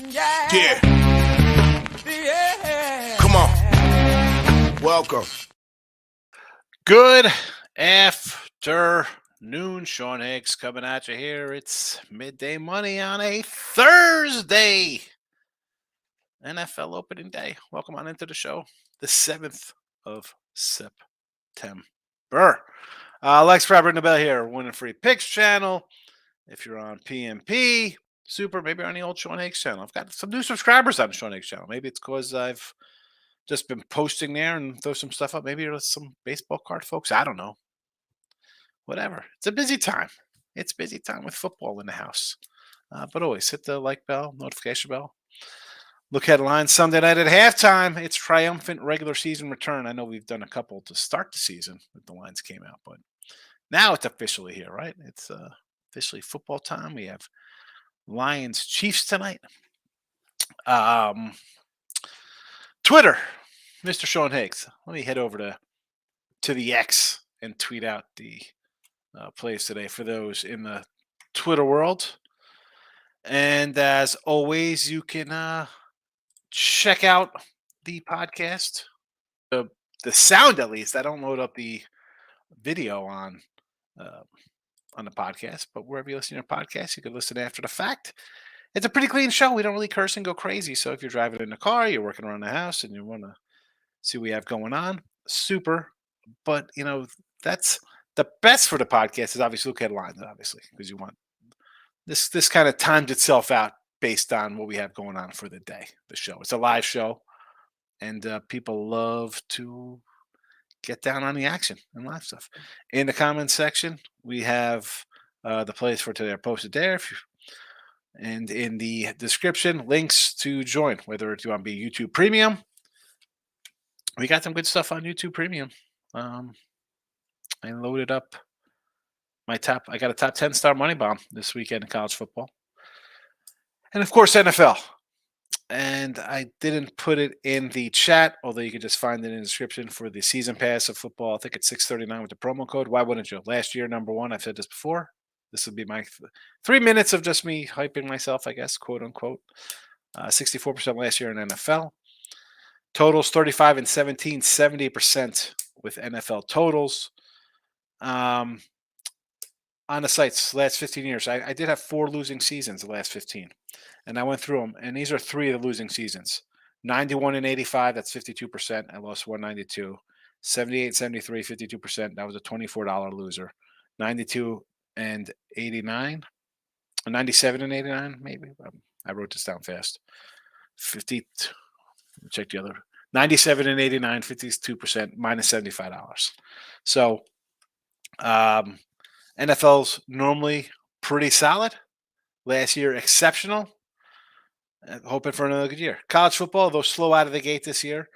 Yeah. Come on. Welcome. Good afternoon, Sean Higgs coming at you here. It's midday money on a Thursday. NFL opening day. Welcome on into the show. The 7th of September. Like, subscribe, ring the bell here. Winning Free Picks channel. If you're on PMP, super, maybe on the old Sean Higgs channel. I've got some new subscribers on the Sean Higgs channel. Maybe it's because I've just been posting there and throw some stuff up. Maybe there's some baseball card folks. I don't know. Whatever. It's a busy time. It's busy time with football in the house. But always hit the like bell, notification bell. Look headlines Sunday night at halftime. It's triumphant regular season return. I know we've done a couple to start the season when the lines came out, but now it's officially here, right? It's officially football time. We have Lions Chiefs tonight. Twitter, Mr. Sean Higgs. Let me head over to the X and tweet out the plays today for those in the Twitter world. And as always, you can check out the podcast, the sound at least. I don't load up the video on the podcast, but wherever you listen to your podcast, you can listen after the fact. It's a pretty clean show. We don't really curse and go crazy. So if you're driving in the car, you're working around the house, and you want to see what we have going on, super. But, that's the best for the podcast is obviously look headlines, obviously, because you want this kind of timed itself out based on what we have going on for the day, the show. It's a live show, and people love to get down on the action and live stuff. In the comments section, we have the plays for today are posted there. And in the description, links to join, whether you want to be YouTube Premium. We got some good stuff on YouTube Premium. I loaded up I got a top 10 star money bomb this weekend in college football. And of course, NFL. And I didn't put it in the chat, although you can just find it in the description for the season pass of football. I think it's $6.39 with the promo code. Why wouldn't you? Last year, number one, I've said this before. This would be my 3 minutes of just me hyping myself, I guess, quote unquote. 64% last year in NFL. Totals 35 and 17, 70% with NFL totals. On the sites, last 15 years, I did have 4 losing seasons the last 15. And I went through them, and these are 3 of the losing seasons. 91 and 85, that's 52%. I lost 192. 78 73, 52%. That was a $24 loser. 92 and 89. 97 and 89, maybe. I wrote this down fast. 50. Check the other. 97 and 89, 52%, minus $75. So, NFL's normally pretty solid. Last year, exceptional. Hoping for another good year. College football, though slow out of the gate this year,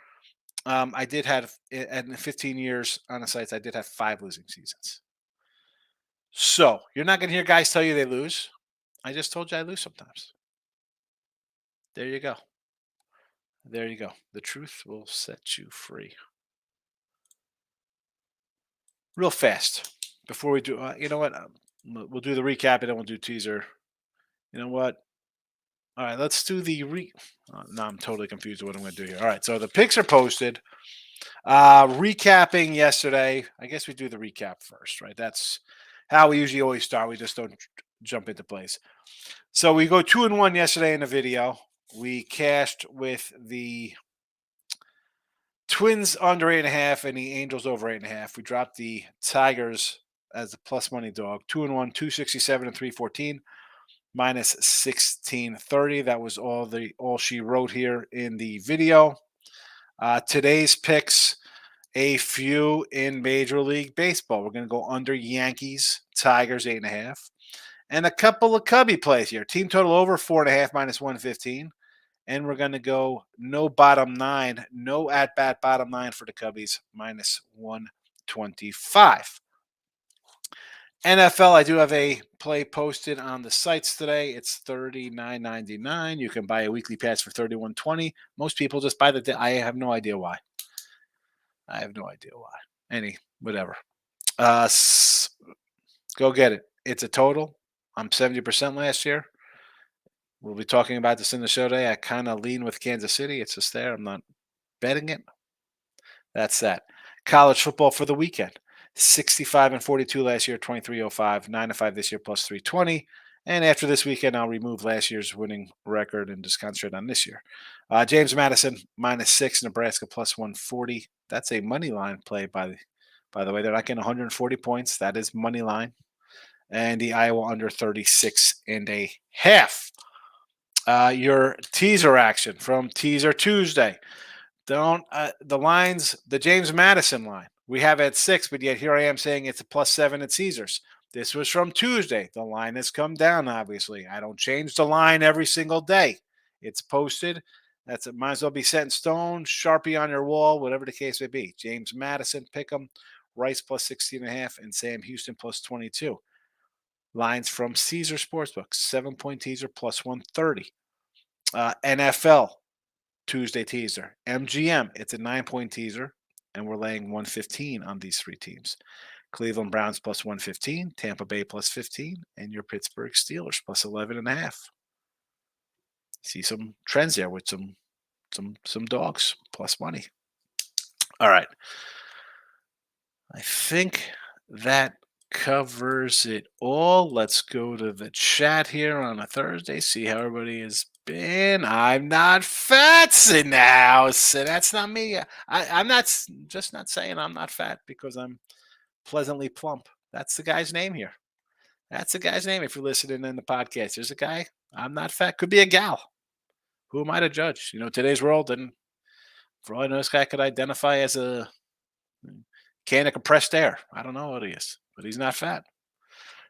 I did have, in 15 years on the sites, I did have 5 losing seasons. So you're not going to hear guys tell you they lose. I just told you I lose sometimes. There you go. There you go. The truth will set you free. Real fast. Before we do, you know what? We'll do the recap and then we'll do teaser. You know what? All right, let's do the no, I'm totally confused with what I'm going to do here. All right, so the picks are posted. Recapping yesterday. I guess we do the recap first, right? That's how we usually always start. We just don't jump into plays. So we go 2-1 yesterday in the video. We cashed with the Twins under 8.5 and the Angels over 8.5. We dropped the Tigers as a plus money dog. 2-1, 267 and 314. Minus 1630. That was all she wrote here in the video. Today's picks, a few in Major League Baseball. We're going to go under Yankees, Tigers 8.5. And a couple of Cubby plays here. Team total over 4.5 minus 115. And we're going to go no bottom 9, no at-bat bottom 9 for the Cubbies, minus 125. NFL, I do have a play posted on the sites today. It's $39.99. You can buy a weekly pass for $31.20. Most people just buy the day. I have no idea why. Whatever. Go get it. It's a total. I'm 70% last year. We'll be talking about this in the show today. I kind of lean with Kansas City. It's just there. I'm not betting it. That's that. College football for the weekend. 65-42 last year, 23-05, 9-5 this year, plus 320. And after this weekend, I'll remove last year's winning record and just concentrate on this year. James Madison -6, Nebraska plus 140. That's a money line play by the way. They're not getting 140 points. That is money line. And the Iowa under 36.5. Your teaser action from Teaser Tuesday. Don't the lines, the James Madison line. We have at 6, but yet here I am saying it's a +7 at Caesars. This was from Tuesday. The line has come down, obviously. I don't change the line every single day. It's posted. It might as well be set in stone, Sharpie on your wall, whatever the case may be. James Madison, pick 'em. Rice plus 16.5, and Sam Houston plus 22. Lines from Caesar Sportsbook, 7-point teaser plus 130. NFL Tuesday teaser. MGM, it's a 9-point teaser, and we're laying 115 on these three teams. Cleveland Browns plus 115, Tampa Bay plus 15, and your Pittsburgh Steelers plus 11.5. See some trends there with some dogs plus money. All right. I think that covers it all. Let's go to the chat here on a Thursday, see how everybody has been. I'm not fat in the house, and that's not me. I'm not just not saying I'm not fat because I'm pleasantly plump. That's the guy's name here. That's the guy's name if you're listening in the podcast. There's a guy. I'm not fat. Could be a gal. Who am I to judge? Today's world, and for all I know, this guy could identify as a can of compressed air. I don't know what he is, but he's not fat.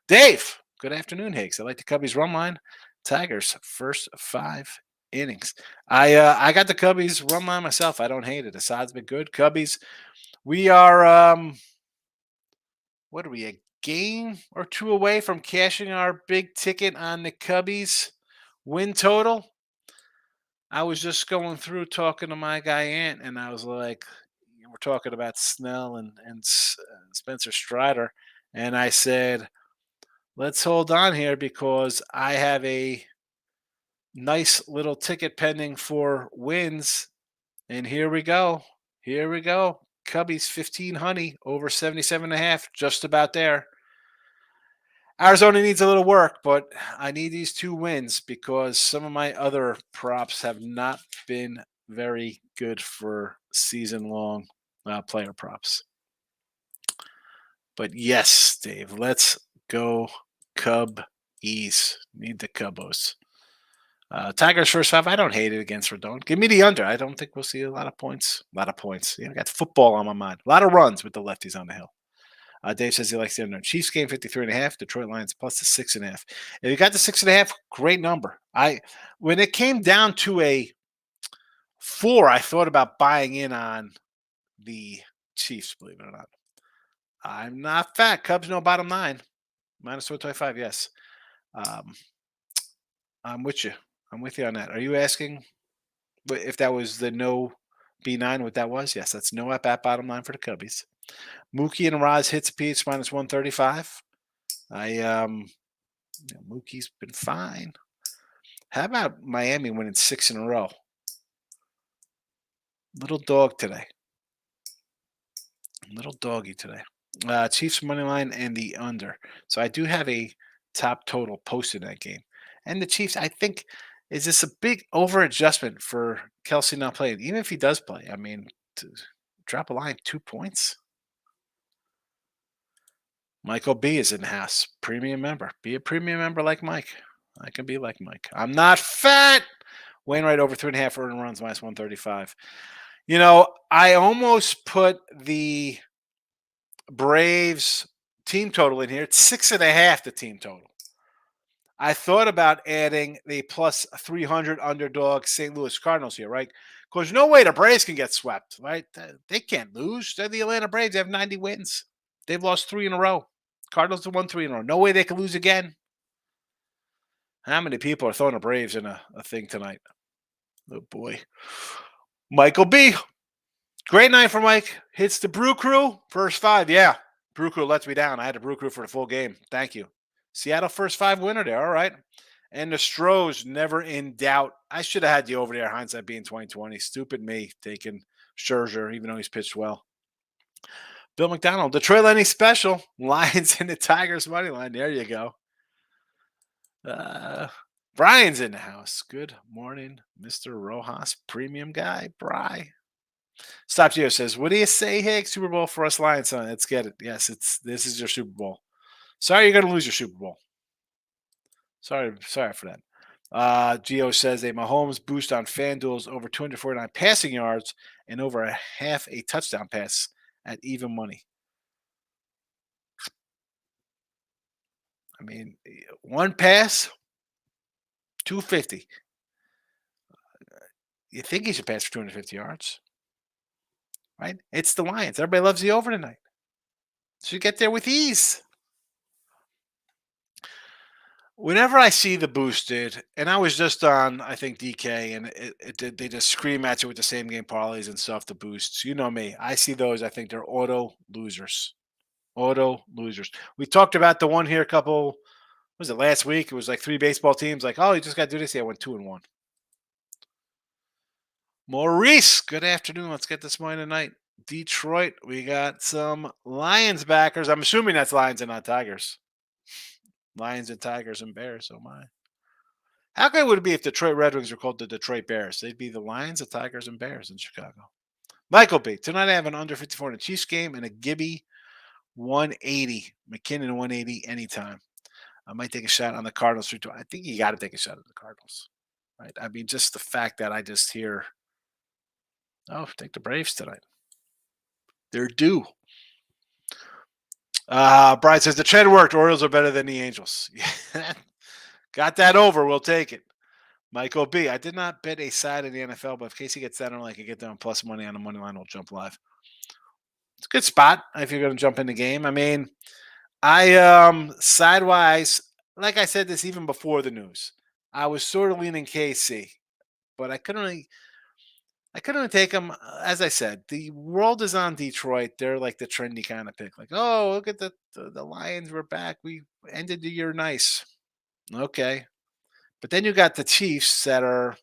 Dave, good afternoon, Higgs. I like the Cubbies run line. Tigers first 5 innings. I got the Cubbies run line myself. I don't hate it. Assad's been good. Cubbies. We are what are we, a game or two away from cashing our big ticket on the Cubbies win total? I was just going through talking to my guy Ant, and I was like, we're talking about Snell and Spencer Strider, and I said, let's hold on here because I have a nice little ticket pending for wins, and here we go. Here we go. Cubbies 15 honey over 77.5, just about there. Arizona needs a little work, but I need these 2 wins because some of my other props have not been very good for season-long player props. But yes, Dave, let's go Cubbies. Need the Cubos. Tigers first 5. I don't hate it against Rodon. Give me the under. I don't think we'll see a lot of points. A lot of points. I got football on my mind. A lot of runs with the lefties on the hill. Dave says he likes the under. Chiefs game 53.5. Detroit Lions plus the 6.5. If you got the 6.5, great number. When it came down to a 4, I thought about buying in on the Chiefs, believe it or not. I'm not fat. Cubs no bottom 9. Minus 125, yes. I'm with you. I'm with you on that. Are you asking if that was the no B9, what that was? Yes, that's no at bat bottom 9 for the Cubbies. Mookie and Raz hits apiece minus 135. Mookie's been fine. How about Miami winning 6 in a row? Little dog today. Little doggy today. Chiefs money line and the under. So I do have a top total posted in that game. And the Chiefs, I think, is this a big over adjustment for Kelsey not playing? Even if he does play, I mean, to drop a line 2 points. Michael B is in the house. Premium member. Be a premium member like Mike. I can be like Mike. I'm not fat. Wainwright over 3.5 earned runs minus 135. I almost put the Braves team total in here. It's 6.5 the team total. I thought about adding the plus 300 underdog St. Louis Cardinals here, right? Because no way the Braves can get swept, right? They can't lose. They're the Atlanta Braves. They have 90 wins. They've lost 3 in a row. Cardinals have won 3 in a row. No way they can lose again. How many people are throwing the Braves in a thing tonight? Oh, boy. Michael B. Great night for Mike. Hits the Brew Crew. First 5. Yeah. Brew Crew lets me down. I had the Brew Crew for the full game. Thank you. Seattle first 5 winner there. All right. And the Stros never in doubt. I should have had the over there. Hindsight being 2020. Stupid me taking Scherzer, even though he's pitched well. Bill McDonald, Detroit Lightning special. Lions and the Tigers money line. There you go. Brian's in the house. Good morning, Mr. Rojas, premium guy. Bry. Stop Geo says, what do you say, Higgs? Super Bowl for us Lions, son. Let's get it. Yes, this is your Super Bowl. Sorry you're gonna lose your Super Bowl. Sorry for that. Geo says a Mahomes boost on FanDuel's over 249 passing yards and over a half a touchdown pass at even money. I mean, one pass, 250. You think he should pass for 250 yards, right? It's the Lions. Everybody loves the over tonight. Should get there with ease. Whenever I see the boosted, and I was just on, I think DK, and they just scream at you with the same game parlays and stuff. The boosts, you know me. I see those. I think they're auto losers. Auto losers. We talked about the one here a couple. Was it last week? It was like 3 baseball teams. Like, oh, you just got to do this. Yeah, I went 2-1. Maurice, good afternoon. Let's get this morning tonight. Detroit, we got some Lions backers. I'm assuming that's Lions and not Tigers. Lions and Tigers and Bears. Oh my! How good would it be if Detroit Red Wings were called the Detroit Bears? They'd be the Lions, the Tigers, and Bears in Chicago. Michael B. Tonight I have an under 54 in the Chiefs game and a Gibby 180. McKinnon 180 anytime. I might take a shot on the Cardinals. I think you got to take a shot at the Cardinals. Right? I mean, just the fact that I just hear, oh, take the Braves tonight. They're due. Brian says the trade worked. Orioles are better than the Angels. Got that over. We'll take it. Michael B. I did not bet a side in the NFL, but if Casey gets that, I can get them plus money on the money line. We'll jump live. It's a good spot if you're going to jump in the game. I mean, I sidewise, like I said this even before the news, I was sort of leaning KC, but I couldn't really take them. As I said, the world is on Detroit. They're like the trendy kind of pick. Like, oh, look at the Lions. We're back. We ended the year nice. Okay. But then you got the Chiefs that are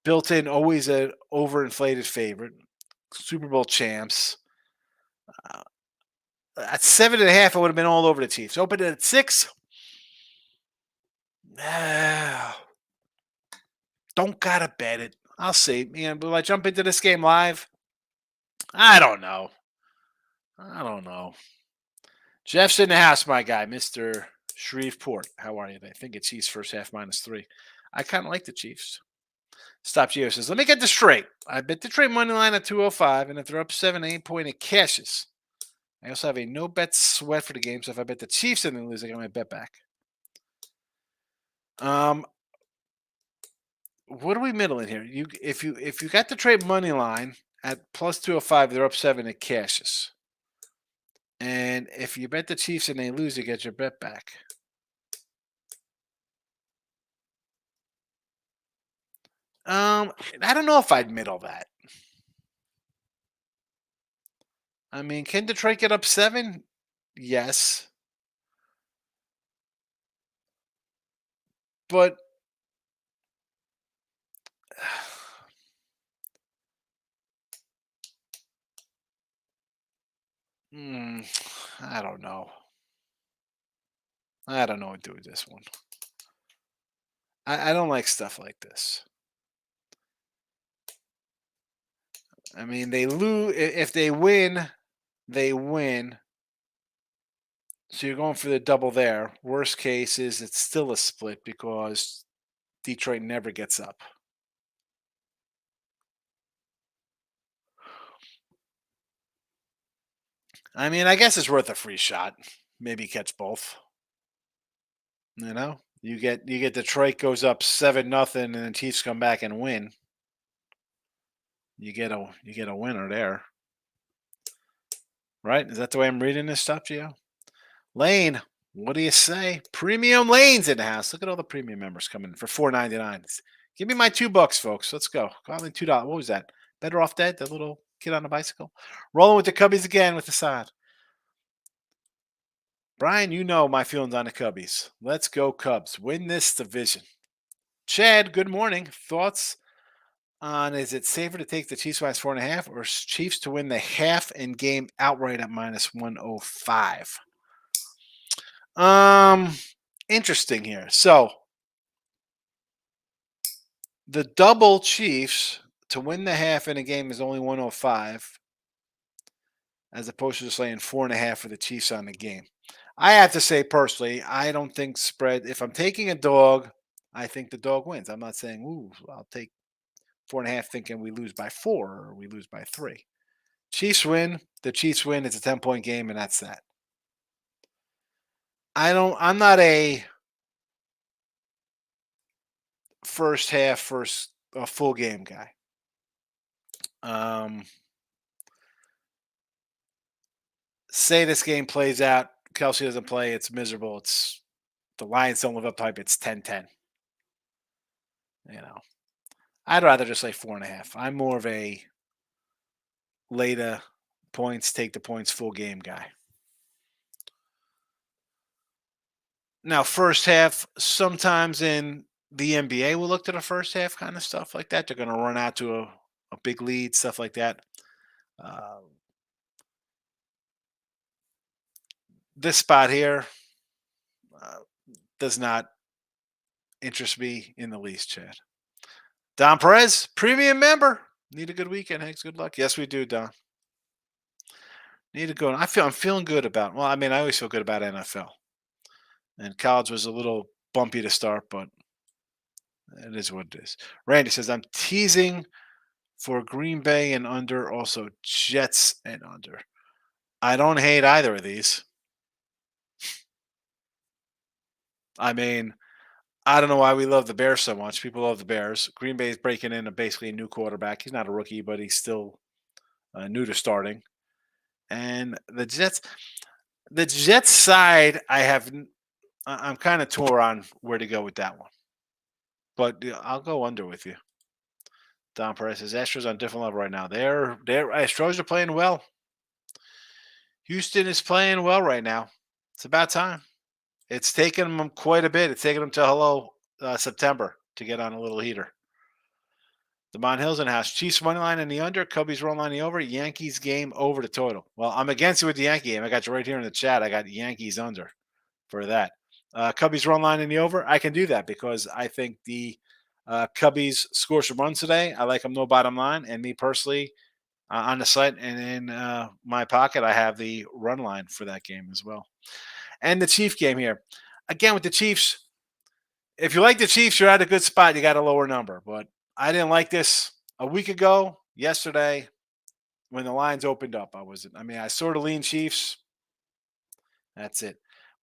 built in, always an overinflated favorite, Super Bowl champs. At 7.5, I would have been all over the Chiefs. Opened it at 6. Don't gotta bet it. I'll see. Man, will I jump into this game live? I don't know. Jeff's in the house, my guy, Mr. Shreveport. How are you? I think it's Chiefs first half -3. I kind of like the Chiefs. Stop Geo says, let me get this straight. I bet Detroit money line at 205, and if they're up 7-8 point, it cashes. I also have a no bet sweat for the game, so if I bet the Chiefs and they lose, I get my bet back. What are we middling here? If you got the trade money line at plus 205, they're up 7, it cashes. And if you bet the Chiefs and they lose, you get your bet back. I don't know if I'd middle that. I mean, can Detroit get up 7? Yes. But I don't know. I don't know what to do with this one. I don't like stuff like this. I mean, they lose. If they win, they win. So you're going for the double there. Worst case is it's still a split because Detroit never gets up. I mean, I guess it's worth a free shot. Maybe catch both. You know, you get Detroit goes up 7-0, and the Chiefs come back and win. You get a winner there, right? Is that the way I'm reading this stuff, Gio? Lane, what do you say? Premium Lane's in the house. Look at all the premium members coming in for $4.99. Give me my $2, folks. Let's go. Got me $2. What was that? Better Off Dead, the little kid on a bicycle. Rolling with the Cubbies again with the side. Brian, you know my feelings on the Cubbies. Let's go Cubs. Win this division. Chad, good morning. Thoughts on is it safer to take the Chiefs minus 4.5 or Chiefs to win the half and game outright at minus 105? Interesting here. So the double Chiefs to win the half in a game is only 105, as opposed to just laying 4.5 for the Chiefs on the game. I have to say personally, I don't think spread. If I'm taking a dog, I think the dog wins. I'm not saying, ooh, I'll take 4.5 thinking we lose by 4 or we lose by 3. Chiefs win. The Chiefs win. It's a 10-point game, and that's that. I'm not a a full game guy. Say this game plays out, Kelsey doesn't play, it's miserable. It's the Lions don't live up to hype. It's 10-10. I'd rather just lay 4.5. I'm more of a later points, take the points, full game guy. Now, first half, sometimes in the NBA, we'll look to the first half kind of stuff like that. They're going to run out to a big lead, stuff like that. This spot here does not interest me in the least, Chad. Don Perez, premium member. Need a good weekend, Higgs. Good luck. Yes, we do, Don. Need to go. I'm feeling good about. Well, I mean, I always feel good about NFL. And college was a little bumpy to start, but it is what it is. Randy says I'm teasing for Green Bay and under, also Jets and under. I don't hate either of these. I mean, I don't know why we love the Bears so much. People love the Bears. Green Bay is breaking in basically a new quarterback. He's not a rookie, but he's still new to starting. And the Jets side, I'm kind of torn on where to go with that one. But I'll go under with you. Don Perez says Astros on a different level right now. They're Astros are playing well. Houston is playing well right now. It's about time. It's taken them quite a bit. It's taken them to September to get on a little heater. The Mount Hills in the house. Chiefs money line in the under. Cubbies run line in the over. Yankees game over the total. Well, I'm against you with the Yankee game. I got you right here in the chat. I got Yankees under for that. Cubbies run line in the over. I can do that because I think the Cubbies score some runs today. I like them no bottom line. And me personally, on the site and in my pocket, I have the run line for that game as well. And the Chief game here. Again, with the Chiefs, if you like the Chiefs, you're at a good spot. You got a lower number. But I didn't like this a week ago, yesterday, when the lines opened up. I sort of lean Chiefs. That's it.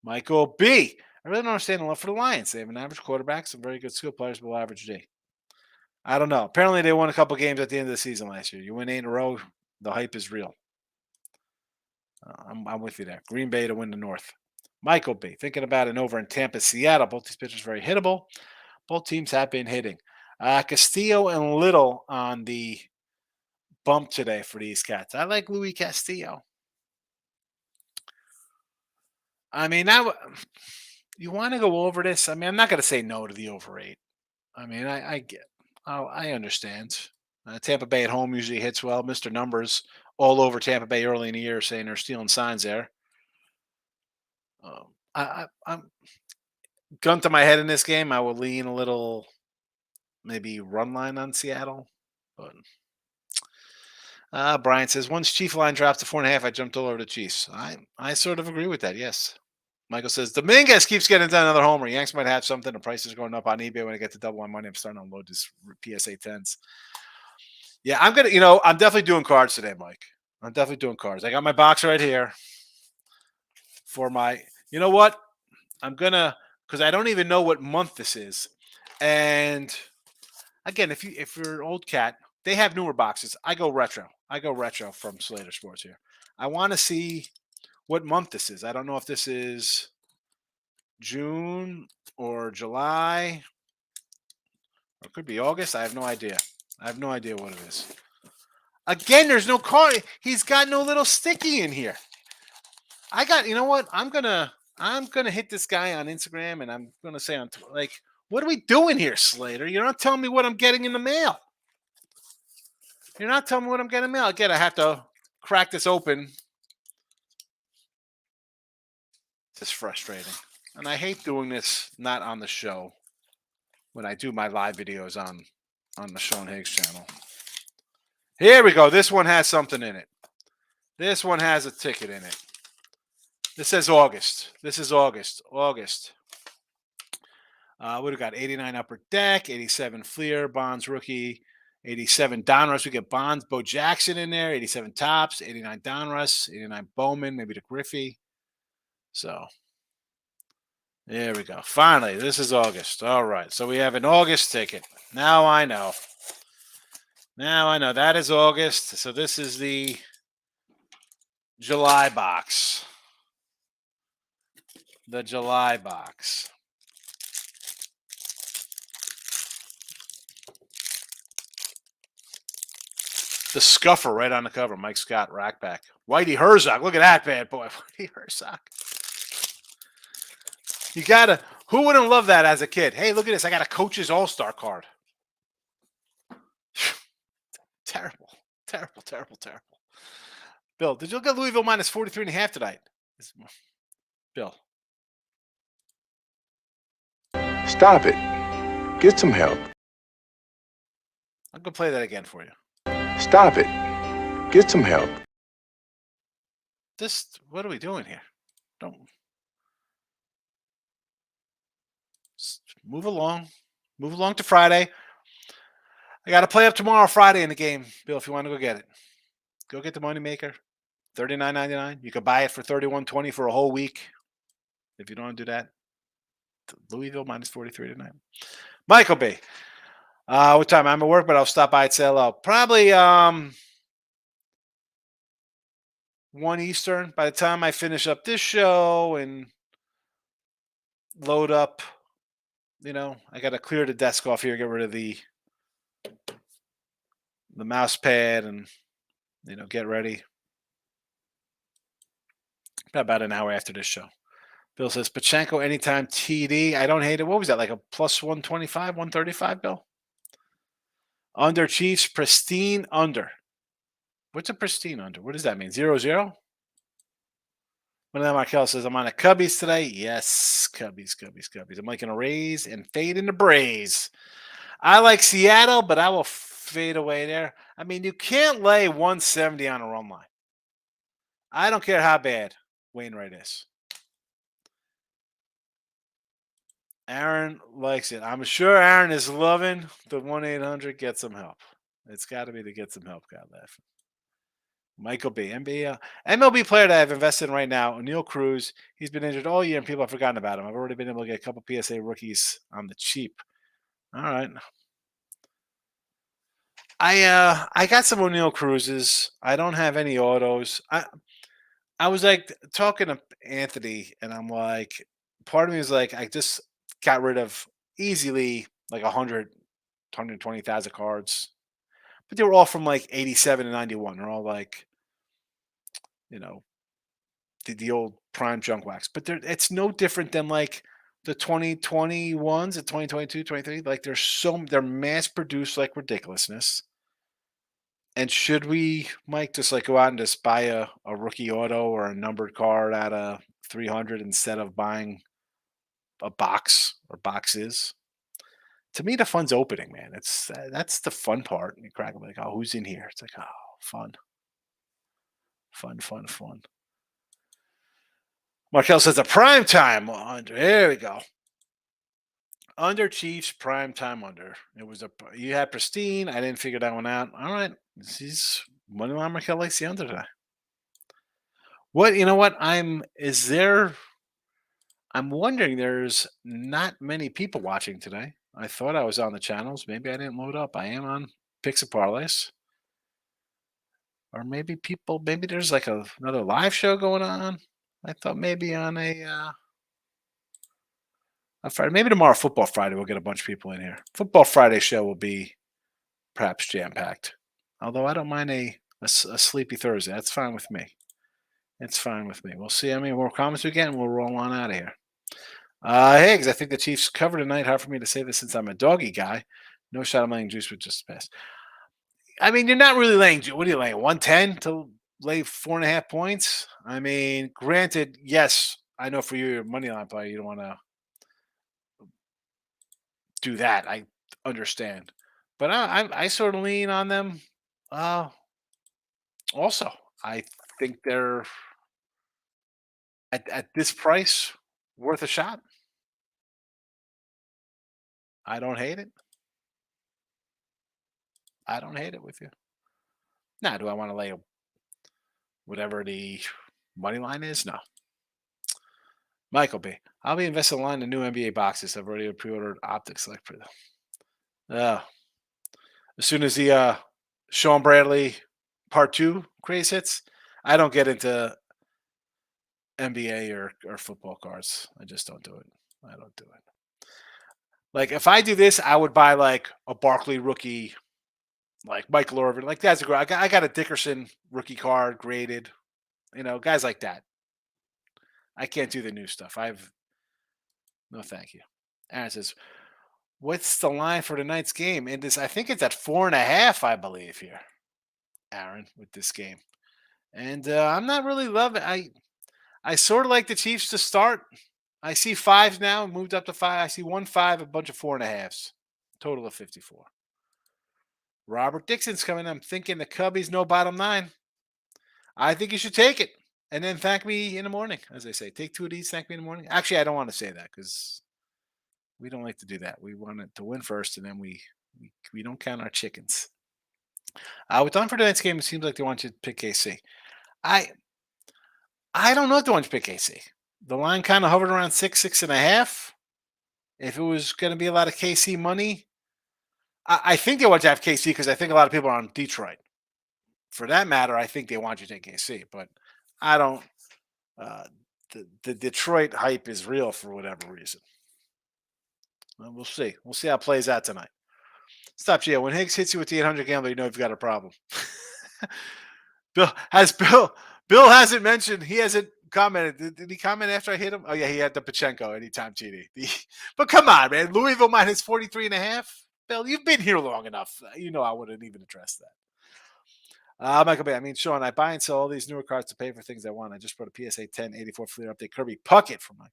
Michael B. I really don't understand the love for the Lions. They have an average quarterback, some very good skill players, below average D. I don't know. Apparently, they won a couple games at the end of the season last year. You win 8 in a row, the hype is real. I'm with you there. Green Bay to win the North. Michael B. Thinking about an over in Tampa, Seattle. Both these pitchers very hittable. Both teams have been hitting. Castillo and Little on the bump today for these cats. I like Louis Castillo. I mean, you want to go over this? I mean, I'm not going to say no to the over 8. I mean, I understand. Tampa Bay at home usually hits well. Mr. Numbers all over Tampa Bay early in the year saying they're stealing signs there. I'm gun to my head in this game. I will lean a little, maybe run line on Seattle. But Brian says once Chief line drops to 4.5, I jumped all over the Chiefs. I sort of agree with that. Yes. Michael says Dominguez keeps getting done another homer. Yanks might have something. The price is going up on eBay when I get to double my money. I'm starting to unload this PSA 10s. Yeah, I'm definitely doing cards today, Mike. I'm definitely doing cards. I got my box right here for my. You know what? I'm gonna because I don't even know what month this is. And again, if you're an old cat, they have newer boxes. I go retro. From Slater Sports here. I want to see what month this is. I don't know if this is June or July. Or it could be August. I have no idea. I have no idea what it is. Again, there's no card. He's got no little sticky in here. You know what? I'm going to I'm gonna hit this guy on Instagram, and I'm gonna say on like, what are we doing here, Slater? You're not telling me what I'm getting in the mail. You're not telling me what I'm getting in the mail. Again, I have to crack this open. It's frustrating, and I hate doing this not on the show when I do my live videos on the Sean Higgs channel. Here we go. This one has something in it. This one has a ticket in it. This says August. This is August. August. What do we got? 89 Upper Deck, 87 Fleer, Bonds rookie, 87 Donruss. We get Bonds, Bo Jackson in there, 87 Tops, 89 Donruss, 89 Bowman, maybe the Griffey. So there we go. Finally, this is August. All right. So we have an August ticket. Now I know. Now I know. That is August. So this is the July box. The July box. The scuffer right on the cover. Mike Scott, rackback. Whitey Herzog. Look at that bad boy. Whitey Herzog. You gotta. Who wouldn't love that as a kid? Hey, look at this. I got a coach's all-star card. Terrible. Terrible, terrible, terrible. Bill, did you look at Louisville minus 43.5 tonight? Bill. Stop it. Get some help. I'm gonna play that again for you. Stop it. Get some help. What are we doing here? Don't move along. Move along to Friday. I got to play up tomorrow, Friday in the game, Bill. If you want to go get it, go get the moneymaker. $39.99. You could buy it for $31.20 for a whole week. If you don't want to do that, Louisville minus 43 tonight. Michael B. What time? I'm at work, but I'll stop by and say hello. Probably 1 Eastern. By the time I finish up this show and load up, I got to clear the desk off here, get rid of the mouse pad, and get ready. About an hour after this show. Bill says Pachenko anytime TD. I don't hate it. What was that, like a plus 125, 135, Bill? Under Chiefs, pristine under. What's a pristine under? What does that mean? 0-0? One of them, Markel says, I'm on a Cubbies today. Yes, Cubbies. I'm liking a Rays and fade into Braves. I like Seattle, but I will fade away there. I mean, you can't lay 170 on a run line. I don't care how bad Wainwright is. Aaron likes it. I'm sure Aaron is loving the 1-800 get some help. It's got to be the get some help guy laughing. Michael B. MLB player that I've invested in right now, O'Neal Cruz. He's been injured all year and people have forgotten about him. I've already been able to get a couple PSA rookies on the cheap. All right. I got some O'Neal Cruzes. I don't have any autos. I was like talking to Anthony, and I'm like, part of me is like, I just got rid of easily like 120,000 cards, but they were all from like 87 to 91. They're all like, the old prime junk wax, but it's no different than like the 2021s, the 2022, 23. Like they're mass produced like ridiculousness. And should we, Mike, just like go out and just buy a rookie auto or a numbered card at a 300 instead of buying a box or boxes? To me, the fun's opening, man. That's the fun part. You crack them like, oh, who's in here? It's like, oh, fun. Markel says a prime time under. There we go. Under Chiefs, prime time under. You had pristine. I didn't figure that one out. All right. He's money line Markel likes the under today. I'm wondering, there's not many people watching today. I thought I was on the channels. Maybe I didn't load up. I am on Picks and Parlays. Or maybe there's like another live show going on. I thought maybe on a Friday, maybe tomorrow, Football Friday, we'll get a bunch of people in here. Football Friday show will be perhaps jam-packed. Although I don't mind a sleepy Thursday. That's fine with me. It's fine with me. We'll see how many more comments we get, and we'll roll on out of here. Higgs, I think the Chiefs cover tonight. Hard for me to say this since I'm a doggy guy. No shot I'm laying juice with just pass. I mean, you're not really laying. What are you laying? 110 to lay 4.5 points? I mean, granted, yes, I know for you, your money line player, you don't want to do that. I understand, but I sort of lean on them. Uh, Also, I think they're at this price worth a shot. I don't hate it. I don't hate it with you. Now, do I want to lay whatever the money line is? No. Michael B. I'll be investing a line in new NBA boxes. I've already pre-ordered optics select for them. Uh, as soon as the Sean Bradley Part Two craze hits, I don't get into NBA or football cards. I just don't do it. I don't do it. Like if I do this, I would buy like a Barkley rookie, like Michael Irvin. Like that's a great. I got a Dickerson rookie card graded. Guys like that. I can't do the new stuff. No, thank you. Aaron says, "What's the line for tonight's game?" And this, I think it's at 4.5. I believe here, Aaron, with this game. And I'm not really loving. I sort of like the Chiefs to start. I see fives now, moved up to five. I see 1-5, a bunch of 4.5s, total of 54. Robert Dixon's coming. I'm thinking the Cubbies no bottom nine. I think you should take it and then thank me in the morning, as they say. Take two of these, thank me in the morning. Actually, I don't want to say that because we don't like to do that. We want it to win first, and then we don't count our chickens. We're done for tonight's game. It seems like they want you to pick KC. I I don't know if they want you to pick KC. The line kind of hovered around 6.5. If it was going to be a lot of KC money, I think they want you to have KC because I think a lot of people are on Detroit. For that matter, I think they want you to take KC, but I don't. Uh, the Detroit hype is real for whatever reason. Well, we'll see. We'll see how it plays out tonight. Stop, Gio. When Higgs hits you with the 800 gambler, you know you've got a problem. Bill hasn't mentioned. He hasn't commented. Did he comment after I hit him? Oh yeah, he had the Pachenko anytime TD. But come on, man. Louisville minus 43.5. Bill, you've been here long enough. You know I wouldn't even address that. Michael Bay. I mean, Sean, I buy and sell all these newer cards to pay for things I want. I just bought a PSA 10 84 Fleer update Kirby Puckett from Mike.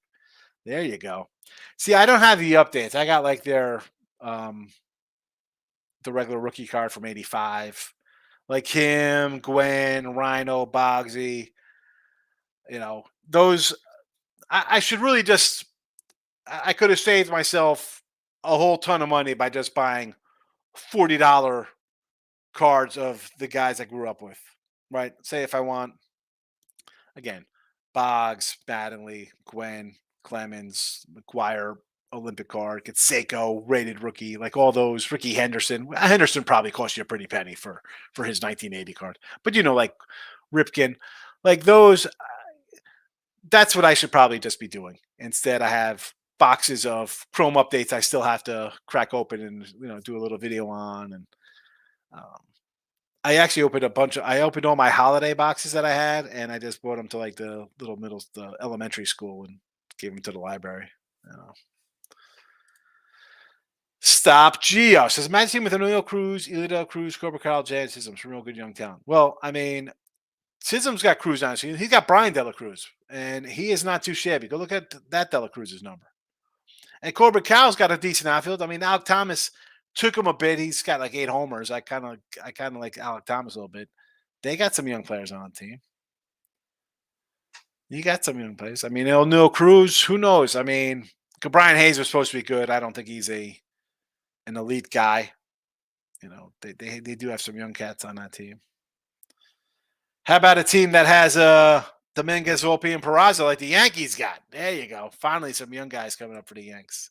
There you go. See, I don't have the updates. I got like the regular rookie card from 85. Like him, Gwen, Rhino, Bogsy. Those I should really just I could have saved myself a whole ton of money by just buying $40 cards of the guys I grew up with. Right? Say if I want again, Boggs, Mattingly, Gwen, Clemens, McGuire, Olympic card, Seiko, rated rookie, like all those. Ricky Henderson. Henderson probably cost you a pretty penny for his 1980 card. But like Ripken, like those. That's what I should probably just be doing. Instead, I have boxes of Chrome updates I still have to crack open and do a little video on. And um, I actually I opened all my holiday boxes that I had, and I just brought them to like the the elementary school and gave them to the library. Stop Geo says imagine team with Emilio Cruz, Elida Cruz, Cobra Kyle, Jan Sism, some real good young talent. Well, I mean, Sism's got Cruz on. He's got Brian Dela Cruz, and he is not too shabby. Go look at that Dela Cruz's number. And Corbett Cow's got a decent outfield. I mean, Alec Thomas took him a bit. He's got like 8 homers. I kind of like Alec Thomas a little bit. They got some young players on the team. You got some young players. I mean, Neil Cruz. Who knows? I mean, Brian Hayes was supposed to be good. I don't think he's an elite guy. They do have some young cats on that team. How about a team that has Dominguez, Volpe, and Peraza like the Yankees got? There you go. Finally, some young guys coming up for the Yanks.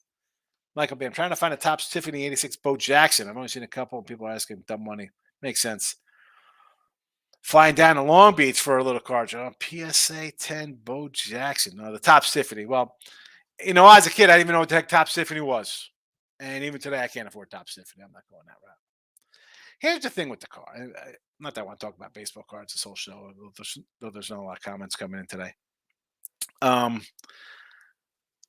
Michael B. I'm trying to find a Topps Tiffany 86 Bo Jackson. I've only seen a couple of people asking dumb money. Makes sense. Flying down to Long Beach for a little card. PSA 10 Bo Jackson. No, the Topps Tiffany. Well, as a kid, I didn't even know what the heck Topps Tiffany was. And even today, I can't afford Topps Tiffany. I'm not going that route. Here's the thing with the card. Not that I want to talk about baseball cards this whole show, though there's not a lot of comments coming in today. Um,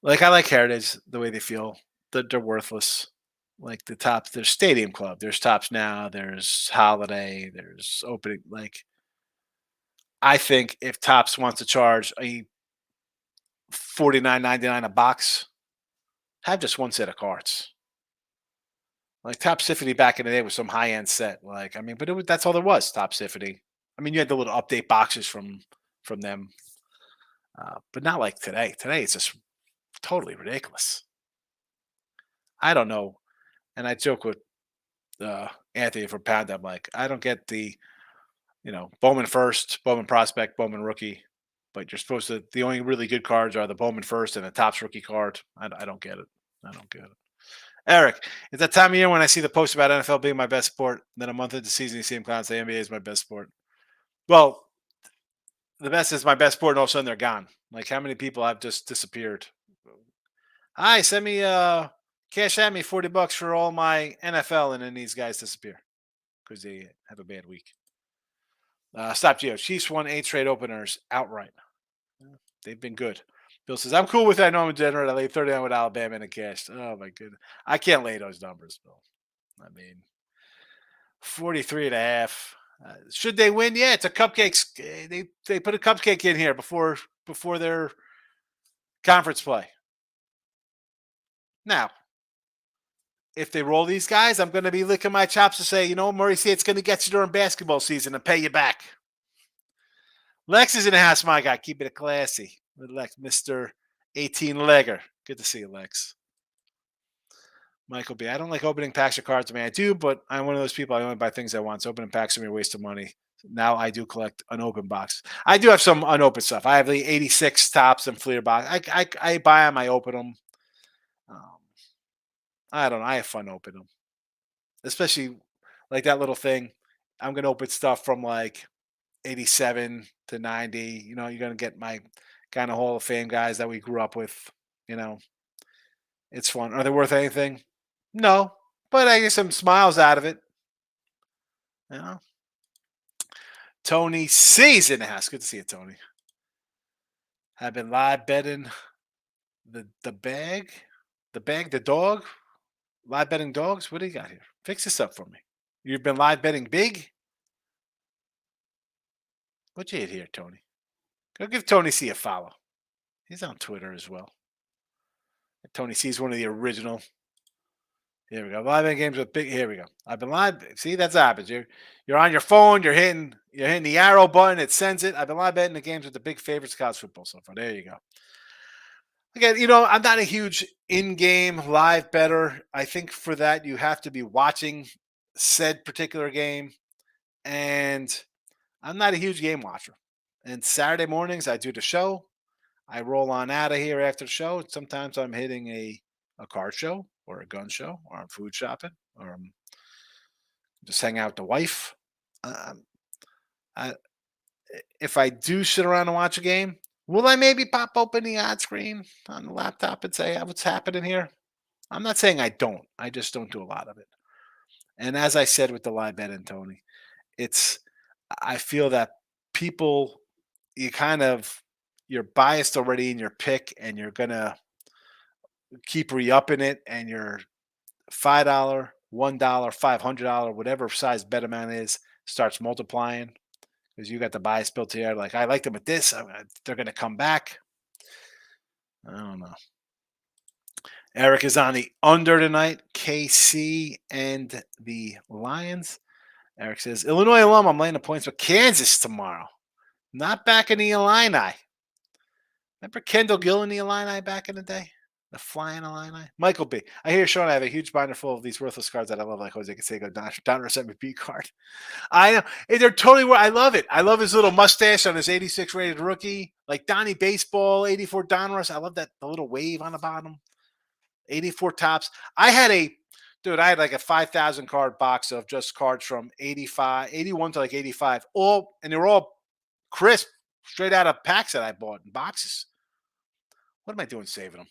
like I like Heritage the way they feel. They're worthless. Like the tops, there's Stadium Club, there's Tops Now, there's Holiday, there's Opening. Like I think if Tops wants to charge a 49.99 a box, have just one set of cards. Like Topsifity back in the day was some high end set. Like I mean, but that's all there was. Topsifity. I mean, you had the little update boxes from them, but not like today. Today it's just totally ridiculous. I don't know, and I joke with Anthony from Pound. I'm like, I don't get Bowman first, Bowman prospect, Bowman rookie, but you're supposed to. The only really good cards are the Bowman first and the Topps rookie card. I don't get it. I don't get it. Eric, it's that time of year when I see the post about NFL being my best sport. Then a month into the season, you see him clowns say NBA is my best sport. Well, the best is my best sport, and all of a sudden they're gone. Like how many people have just disappeared? Hi, send me cash at me $40 for all my NFL, and then these guys disappear because they have a bad week. Stop Geo. Chiefs won 8 straight openers outright. Yeah, they've been good. Bill says, I'm cool with that. I know I'm a degenerate. I laid 39 with Alabama and a cash. Oh, my goodness. I can't lay those numbers, Bill. I mean, 43 and a half. Should they win? Yeah, it's a cupcakes. They put a cupcake in here before their conference play. Now, if they roll these guys, I'm going to be licking my chops to say, Murray State's going to get you during basketball season and pay you back. Lex is in the house, my guy. Keep it classy. Lex, Mr. 18-legger. Good to see you, Lex. Michael B. I don't like opening packs of cards. I mean, I do, but I'm one of those people. I only buy things I want. So opening packs are a waste of money. Now I do collect unopened boxes. I do have some unopened stuff. I have the 86 Tops and Fleer box. I buy them. I open them. I don't know. I have fun opening them, especially like that little thing. I'm gonna open stuff from like 87 to 90. You're gonna get my kind of Hall of Fame guys that we grew up with. You know, it's fun. Are they worth anything? No, but I get some smiles out of it. You know, Tony C's in the house. Good to see you, Tony. I've been live betting the bag, the dog. Live betting dogs. What do you got here? Fix this up for me. You've been live betting big. What you hit here, Tony? Go give Tony C a follow. He's on Twitter as well. Tony C is one of the original. Here we go. Live betting games with big. Here we go. I've been live. See, that's happens. You're on your phone. You're hitting the arrow button. It sends it. I've been live betting the games with the big favorites of college football so far. There you go. Again, I'm not a huge in-game live better. I think for that you have to be watching said particular game, and I'm not a huge game watcher. And Saturday mornings I do the show. I roll on out of here after the show. Sometimes I'm hitting a car show or a gun show, or I'm food shopping, or I'm just hanging out with the wife. I, if I do sit around and watch a game, will I maybe pop open the ad screen on the laptop and say, what's happening here? I'm not saying I don't. I just don't do a lot of it. And as I said with the live bet and Tony, I feel that people, you're biased already in your pick and you're going to keep re-upping it, and your $5, $1, $500, whatever size bet amount is, starts multiplying because you got the bias built here. Like, I like them at this. They're going to come back. I don't know. Eric is on the under tonight, KC and the Lions. Eric says, Illinois alum, I'm laying the points with Kansas tomorrow. Not back in the Illini. Remember Kendall Gill in the Illini back in the day? The flying Illini? Michael B. I hear Sean, I have a huge binder full of these worthless cards that I love, like Jose Canseco, Donruss MVP card. I know. They're totally, I love it. I love his little mustache on his 86 rated rookie. Like Donnie Baseball, 84 Donruss. I love the little wave on the bottom. 84 Tops. I had like a 5,000 card box of just cards from 81 to like 85. And they were all crisp, straight out of packs that I bought in boxes. What am I doing saving them?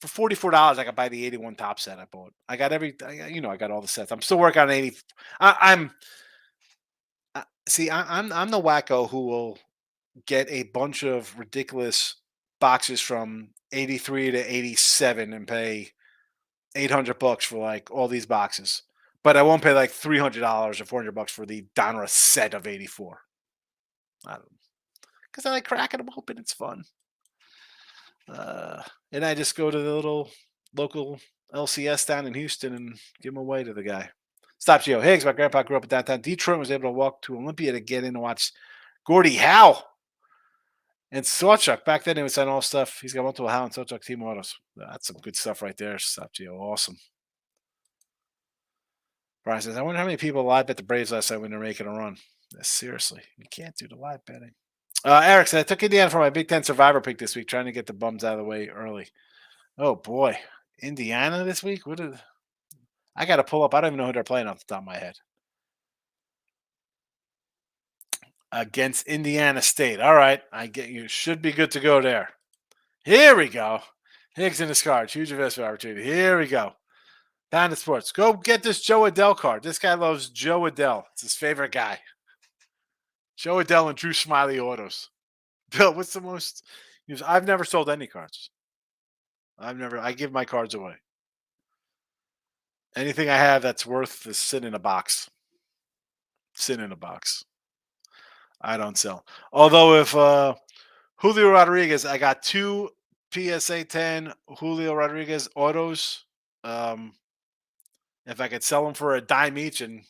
For $44, I could buy the 81 top set I bought. I got I got all the sets. I'm still working on 80. I'm see, I'm the wacko who will get a bunch of ridiculous boxes from 83 to 87 and pay $800 for like all these boxes. But I won't pay like $300 or $400 for the Donruss set of 84. I don't because I like cracking them open. It's fun. And I just go to the little local LCS down in Houston and give them away to the guy. Stop Geo Higgs. My grandpa grew up in downtown Detroit and was able to walk to Olympia to get in and watch Gordie Howe and Sawchuck. Back then, it was on all stuff. He's got multiple Howe and Sawchuck team autos. That's some good stuff right there. Stop Geo. Awesome. Brian says, I wonder how many people live bet the Braves last night when they're making a run. Seriously, you can't do the live betting. Eric said, I took Indiana for my Big Ten Survivor pick this week, trying to get the bums out of the way early. Oh boy, Indiana this week? I got to pull up? I don't even know who they're playing off the top of my head. Against Indiana State. All right, I get you. Should be good to go there. Here we go. Higgs in his card. Huge investment opportunity. Here we go. Down to sports. Go get this Joe Adell card. This guy loves Joe Adell. It's his favorite guy. Joe Adell and Drew Smiley autos. Bill, what's the most? I've never sold any cards. I give my cards away. Anything I have that's worth is sit in a box. Sit in a box. I don't sell. Although if Julio Rodriguez, I got 2 PSA 10 Julio Rodriguez autos. If I could sell them for a dime each and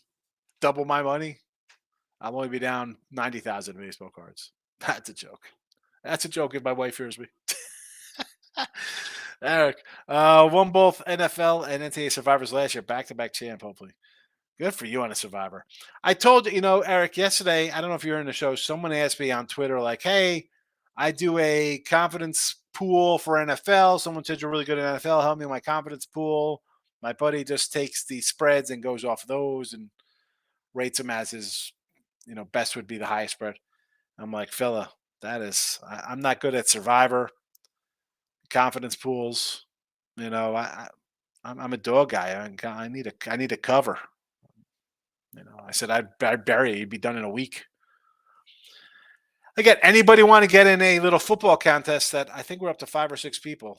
double my money, I'll only be down 90,000 baseball cards. That's a joke. That's a joke if my wife hears me. Eric, won both NFL and NCAA Survivors last year, back-to-back champ, hopefully. Good for you on a Survivor. I told you, Eric, yesterday, I don't know if you're in the show, someone asked me on Twitter, like, hey, I do a confidence pool for NFL. Someone said you're really good at NFL. Help me with my confidence pool. My buddy just takes the spreads and goes off those and rates them as his, best would be the highest spread. I'm like, fella, I'm not good at Survivor, confidence pools. I'm a dog guy. I need a cover. I said I'd bury it. You'd be done in a week. Again, anybody want to get in a little football contest that I think we're up to 5 or 6 people.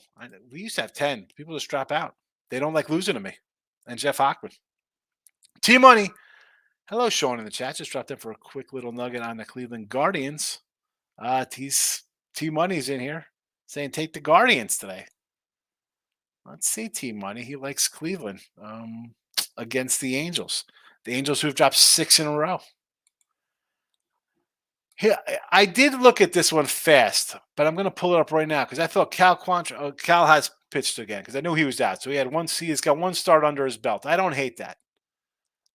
We used to have 10. People just drop out. They don't like losing to me. And Jeff Hockman. T-Money. Hello, Sean in the chat. Just dropped in for a quick little nugget on the Cleveland Guardians. T-Money's in here saying take the Guardians today. Let's see T-Money. He likes Cleveland against the Angels. The Angels who've dropped 6 in a row. I did look at this one fast, but I'm going to pull it up right now because I thought Cal has pitched again because I knew he was out. So he's got 1 start under his belt. I don't hate that.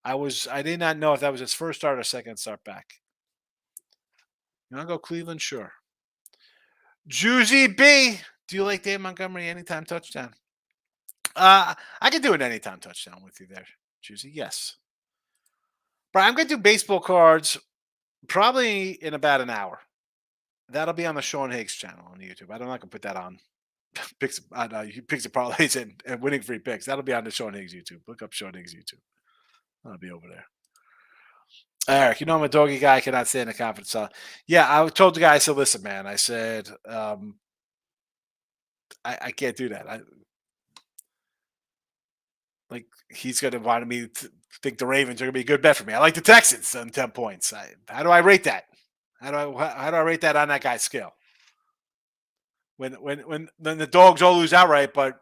I did not know if that was his first start or second start back. You want to go Cleveland? Sure. Juicy B. Do you like Dave Montgomery anytime touchdown? I could do an anytime touchdown with you there, Juicy. Yes. But I'm going to do baseball cards probably in about an hour. That'll be on the Sean Higgs channel on YouTube. I'm not going to put that on picks and parlays and winning free picks. That'll be on the Sean Higgs YouTube. Look up Sean Higgs YouTube. I'll be over there. Eric, I'm a doggy guy. I cannot stand the confidence. Yeah, I told the guy, I said, listen, man, I said, I can't do that. He's going to want me to think the Ravens are going to be a good bet for me. I like the Texans on 10 points. How do I rate that? How do I rate that on that guy's scale? When the dogs all lose outright, but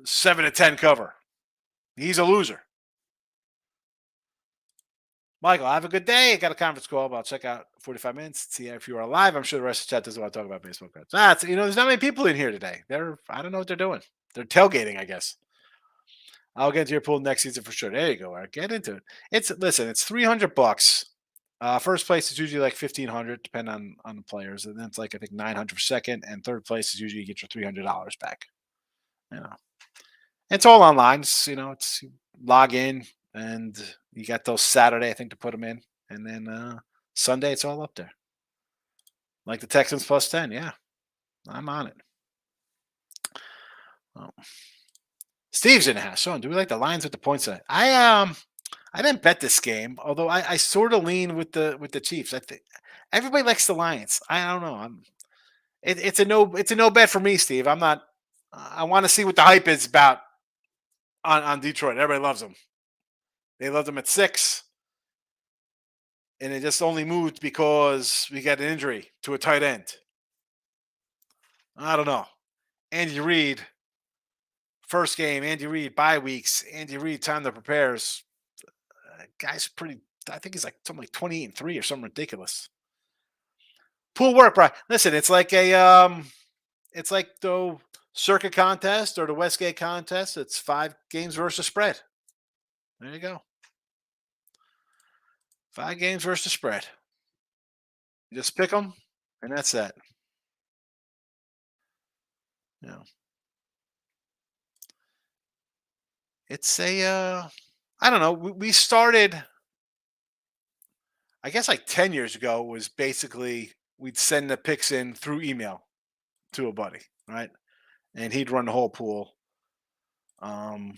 7-10 cover, he's a loser. Michael, have a good day. I got a conference call. I'll check out 45 minutes. See if you are live. I'm sure the rest of the chat doesn't want to talk about baseball cards. There's not many people in here today. I don't know what they're doing. They're tailgating, I guess. I'll get into your pool next season for sure. There you go, Eric. Get into it. It's $300. First place is usually like $1,500, depending on the players, and then it's like I think $900 for second, and third place is usually you get your $300 back. It's all online. It's you log in and you got those Saturday I think to put them in, and then Sunday it's all up there. Like the Texans +10, yeah, I'm on it. Oh. Steve's in the house. Sean, do we like the Lions with the points tonight? I didn't bet this game, although I sort of lean with the Chiefs. I think everybody likes the Lions. I don't know. It's a no bet for me, Steve. I'm not. I want to see what the hype is about on Detroit. Everybody loves them. They loved them at 6, and it just only moved because we got an injury to a tight end. I don't know. Andy Reid, first game. Andy Reid, bye weeks. Andy Reid, time to prepares. Guy's pretty. I think he's like something like 28-3 or something ridiculous. Pool work, bro. Listen, it's like the circuit contest or the Westgate contest. It's 5 games versus spread. There you go. 5 games versus spread. You just pick them, and that's that. You know, it's I don't know. We started, I guess, like 10 years ago. Was basically we'd send the picks in through email to a buddy, right, and he'd run the whole pool. Um,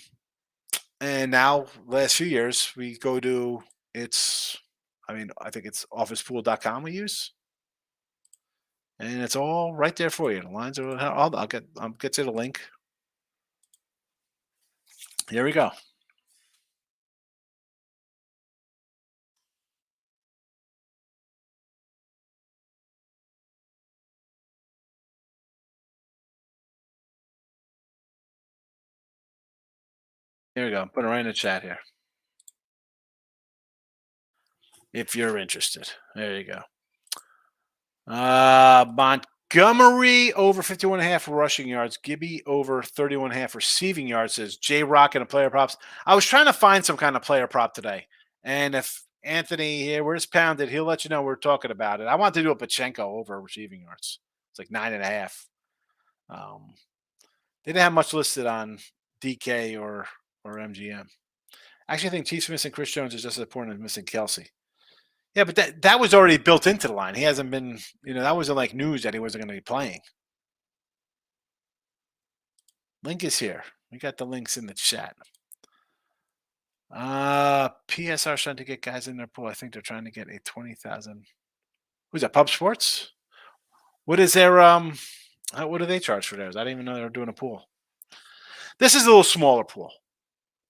and now, last few years, we go to it's. I mean, I think it's officepool.com we use, and it's all right there for you. The lines are. I'll get to the link. Here we go. Here we go. Put it right in the chat here. If you're interested. There you go. Montgomery over 51.5 rushing yards. Gibby over 31.5 receiving yards, says J Rock and a player props. I was trying to find some kind of player prop today. And if Anthony here, where's Pounded, he'll let you know we're talking about it. I want to do a Pachenko over receiving yards. It's like 9.5. They didn't have much listed on DK or MGM. Actually, I think Chiefs missing Chris Jones is just as important as missing Kelsey. Yeah, but that was already built into the line. He hasn't been, that wasn't like news that he wasn't going to be playing. Link is here. We got the links in the chat. PSR's trying to get guys in their pool. I think they're trying to get a 20,000. Who's that? Pub Sports? What is their what do they charge for theirs? I didn't even know they were doing a pool. This is a little smaller pool.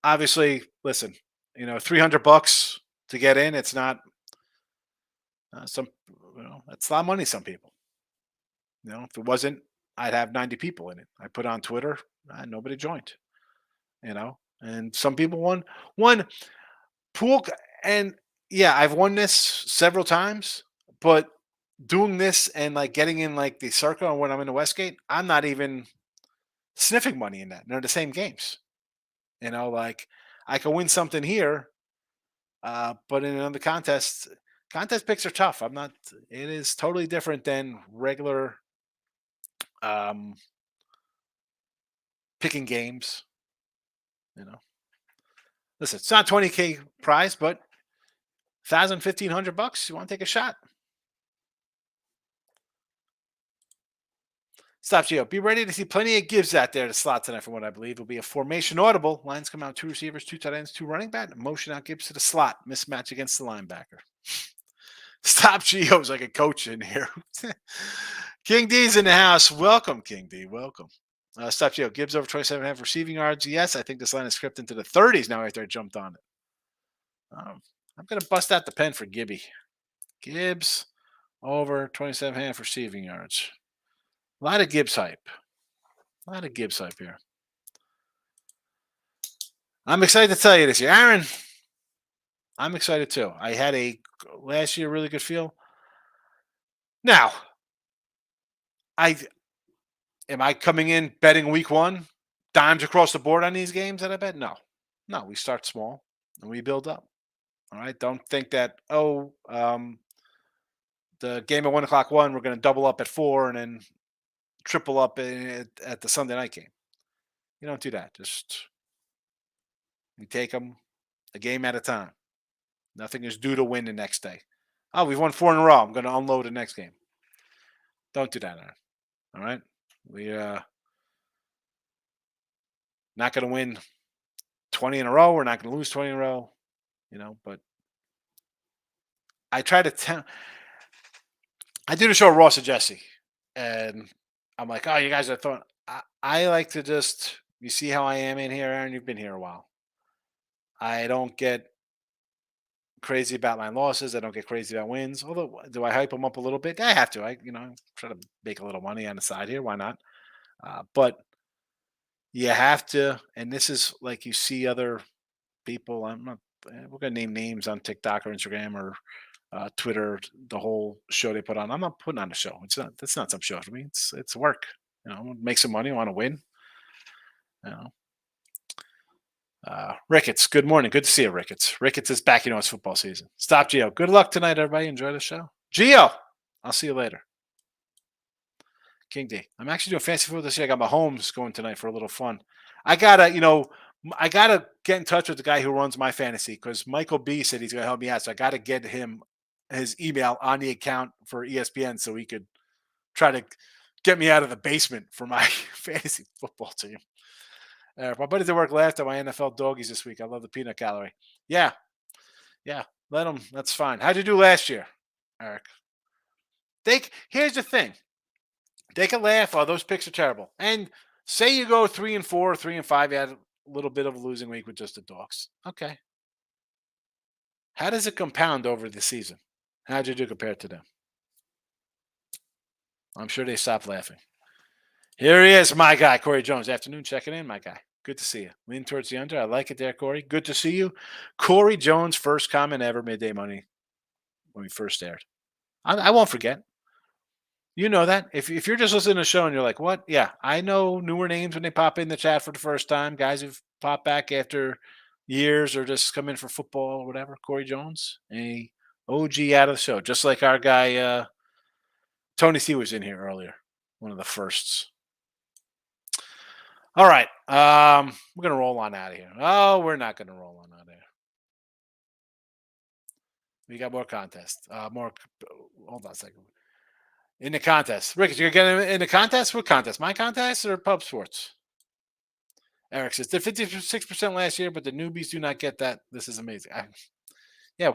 Obviously, listen, $300 to get in. It's not that's a lot of money. Some people, if it wasn't, I'd have 90 people in it. I put on Twitter, nobody joined. And some people won pool, and yeah, I've won this several times, but doing this and like getting in like the circle when I'm in the Westgate, I'm not even sniffing money in that. They're the same games. Like I can win something here, but in another contest picks are tough. It is totally different than regular picking games. Listen, it's not 20K prize, but $1,000, $1,500. You want to take a shot? Stop, Gio. Be ready to see plenty of gives out there to slot tonight from what I believe will be a formation audible. Lines come out 2 receivers, 2 tight ends, 2 running back. Motion out gives to the slot. Mismatch against the linebacker. Stop, Gio's like a coach in here. King D's in the house. Welcome, King D. Welcome. Stop, Gio. Gibbs over 27.5 receiving yards. Yes, I think this line is scripted into the 30s now after I jumped on it. I'm going to bust out the pen for Gibby. Gibbs over 27.5 receiving yards. A lot of Gibbs hype. Here. I'm excited to tell you this year. Aaron, I'm excited too. I had last year really good feel. Now, am I coming in betting week 1? Dimes across the board on these games that I bet? No, we start small and we build up. All right. Don't think that, the game at 1:00 one, we're going to double up at 4 and then triple up at the Sunday night game. You don't do that. Just we take them a game at a time. Nothing is due to win the next day. Oh, we've won 4 in a row. I'm going to unload the next game. Don't do that, Aaron. All right. Not going to win 20 in a row. We're not going to lose 20 in a row, but I try to tell. I do the show Ross and Jesse, and I'm like, oh, you guys are throwing. I like to just, you see how I am in here, Aaron? You've been here a while. I don't get crazy about my losses. I don't get crazy about wins. Although, do I hype them up a little bit? I have to. Try to make a little money on the side here. Why not? But you have to, and this is like you see other people. I'm not. We're gonna name names on TikTok or Instagram or Twitter. The whole show they put on. I'm not putting on a show. It's not. That's not some show to me. It's work. Make some money. I want to win. You know. Ricketts, good morning. Good to see you, Ricketts. Ricketts is back. It's football season. Stop, Gio. Good luck tonight, everybody. Enjoy the show. Gio, I'll see you later. King D. I'm actually doing fancy football this year. I got my homes going tonight for a little fun. I gotta get in touch with the guy who runs my fantasy because Michael B said he's gonna help me out. So I gotta get him his email on the account for ESPN so he could try to get me out of the basement for my fantasy football team. My buddies at work laughed at my NFL doggies this week. I love the peanut gallery. Yeah. Let them. That's fine. How'd you do last year, Eric? Here's the thing. They can laugh. Oh, those picks are terrible. And say you go 3-4, 3-5. You had a little bit of a losing week with just the dogs. Okay. How does it compound over the season? How'd you do compared to them? I'm sure they stopped laughing. Here he is, my guy, Corey Jones. Afternoon, checking in, my guy. Good to see you. Lean towards the under. I like it there, Corey. Good to see you. Corey Jones, first comment ever, Midday Money, when we first aired. I won't forget. You know that. If you're just listening to the show and you're like, what? Yeah, I know newer names when they pop in the chat for the first time. Guys who've popped back after years or just come in for football or whatever. Corey Jones, a OG out of the show. Just like our guy, Tony C was in here earlier. One of the firsts. All right. We're going to roll on out of here. Oh, we're not going to roll on out of here. We got more contests. Hold on a second. In the contest. Rick, you're getting in the contest? What contest? My contest or Pub Sports? Eric says, they're 56% last year, but the newbies do not get that. This is amazing. Yeah.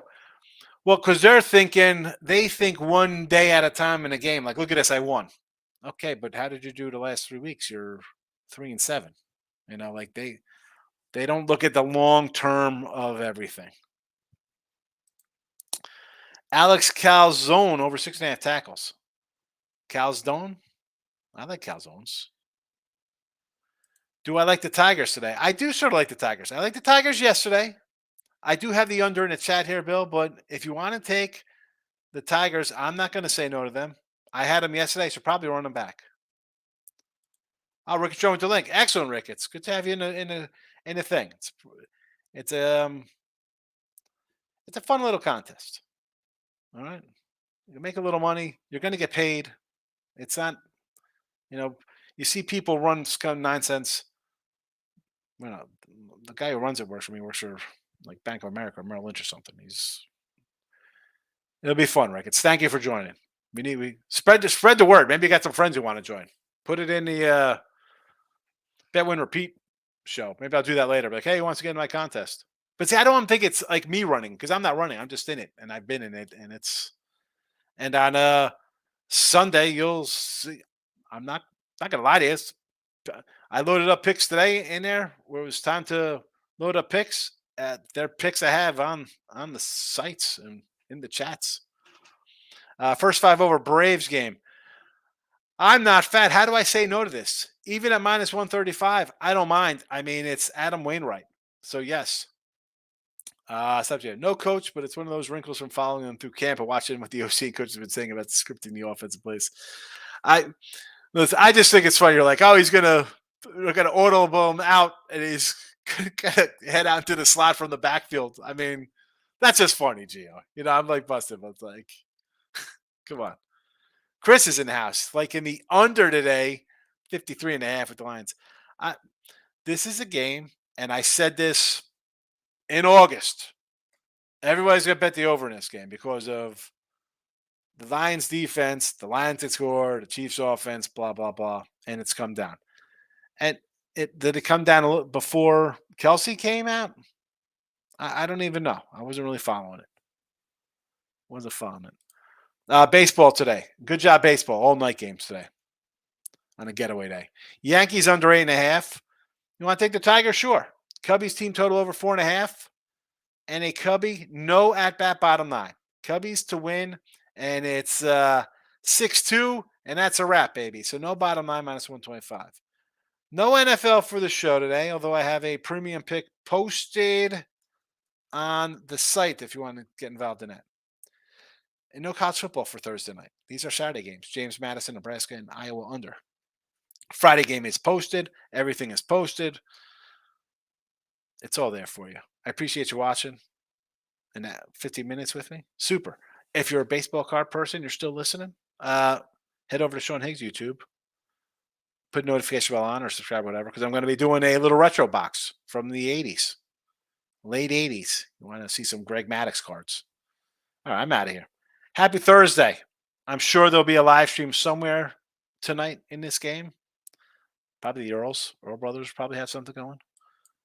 Well, because they think one day at a time in a game. Like, look at this, I won. Okay, but how did you do the last 3 weeks? You're 3-7. Like they don't look at the long term of everything. Alex Calzone over 6.5 tackles. Calzone? I like Calzones. Do I like the Tigers today? I do sort of like the Tigers. I like the Tigers yesterday. I do have the under in the chat here, Bill, but if you want to take the Tigers, I'm not going to say no to them. I had them yesterday, so probably run them back. Ricketts showing the link. Excellent, Ricketts. Good to have you in the thing. It's a fun little contest. All right. You make a little money. You're going to get paid. It's not, you see people run scum 9 cents. The guy who runs it works for like Bank of America or Merrill Lynch or something. It'll be fun, Ricketts. Thank you for joining. We spread the word. Maybe you got some friends who want to join. Put it in the Bet Win Repeat show. Maybe I'll do that later. Like, hey, who wants to get in my contest? But see, I don't think it's like me running because I'm not running. I'm just in it, and I've been in it, and on Sunday you'll see. I'm not gonna lie to you. I loaded up picks today in there where it was time to load up picks. Their picks I have on the sites and in the chats. First 5 over Braves game. I'm not fat. How do I say no to this? Even at minus 135, I don't mind. I mean, it's Adam Wainwright. So, yes. Subject. No coach, but it's one of those wrinkles from following them through camp and watching what the OC coach has been saying about scripting the offensive plays. I just think it's funny. You're like, oh, we're gonna audible him out, and he's gonna head out to the slot from the backfield. I mean, that's just funny, Gio. I'm like busted, but it's like, come on. Chris is in the house, like in the under today, 53.5 with the Lions. This is a game, and I said this in August. Everybody's going to bet the over in this game because of the Lions defense, the Lions that score, the Chiefs offense, blah, blah, blah, and it's come down. And Did it come down a little before Kelsey came out? I don't even know. I wasn't really following it. Wasn't following it. Baseball today. Good job, baseball. All night games today on a getaway day. Yankees under 8.5. You want to take the Tigers? Sure. Cubbies team total over 4.5. And a Cubby, no at bat bottom line. Cubbies to win, and it's 6-2, and that's a wrap, baby. So no bottom line minus 125. No NFL for the show today, although I have a premium pick posted on the site if you want to get involved in that. And no college football for Thursday night. These are Saturday games. James Madison, Nebraska, and Iowa under. Friday game is posted. Everything is posted. It's all there for you. I appreciate you watching and 15 minutes with me. Super. If you're a baseball card person, you're still listening, head over to Sean Higgs YouTube. Put notification bell on or subscribe, whatever, because I'm going to be doing a little retro box from the 80s, late 80s. You want to see some Greg Maddux cards. All right, I'm out of here. Happy Thursday. I'm sure there'll be a live stream somewhere tonight in this game. Probably the Earl brothers probably have something going.